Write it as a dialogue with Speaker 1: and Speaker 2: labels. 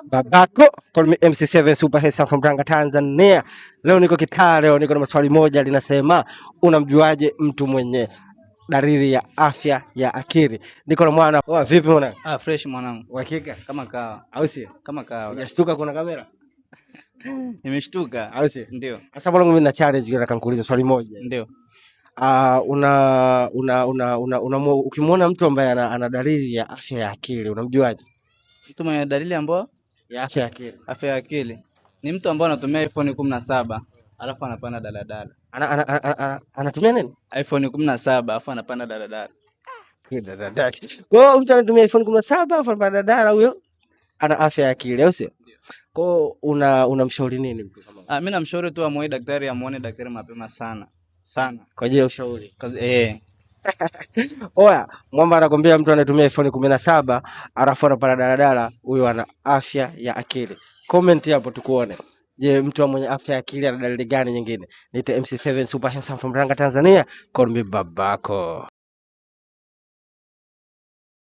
Speaker 1: Babako, call me MC7 Super Hesa from Tanga Tanzania. Leo niko kitaa, leo niko na maswali moja linasema unamjuaje mtu mwenye dalili ya afya ya akili? Niko na mwana. Vipi mwana?
Speaker 2: Fresh mwanangu.
Speaker 1: Uhakika?
Speaker 2: Kama kawa.
Speaker 1: Au si?
Speaker 2: Kama kawa.
Speaker 1: Unashtuka kuna kamera?
Speaker 2: Nimeshtuka.
Speaker 1: Au si?
Speaker 2: Ndio.
Speaker 1: Sasa bwana, mimi na challenge nataka nikuulize swali moja.
Speaker 2: Ndio.
Speaker 1: Ukimwona mtu ambaye ana dalili ya afya ya akili unamjuaje?
Speaker 2: Mtu mwenye dalili ambayo
Speaker 1: ya afya ya akili.
Speaker 2: Afya ya akili ni mtu ambaye anatumia iPhone 17 alafu anapanda daladala.
Speaker 1: Anatumia nini?
Speaker 2: iPhone 17 alafu anapanda daladala.
Speaker 1: Daladala. Kwa hiyo mtu anatumia iPhone 17 alafu anapanda daladala, huyo ana afya ya akili, au sio? Kwa hiyo unamshauri nini mtu kama?
Speaker 2: Mimi namshauri tu amuone daktari mapema sana.
Speaker 1: Kwa ajili ya ushauri.
Speaker 2: Oya,
Speaker 1: mwamba anakuambia mtu anatumia iPhone 17 alafu anapanda daladala, huyo ana afya ya akili. Comment hapo tukuone. Je, mtu mwenye afya ya akili ana dalili gani nyingine? Niite MC7 Super Hesa from Tanga Tanzania. Call me babako.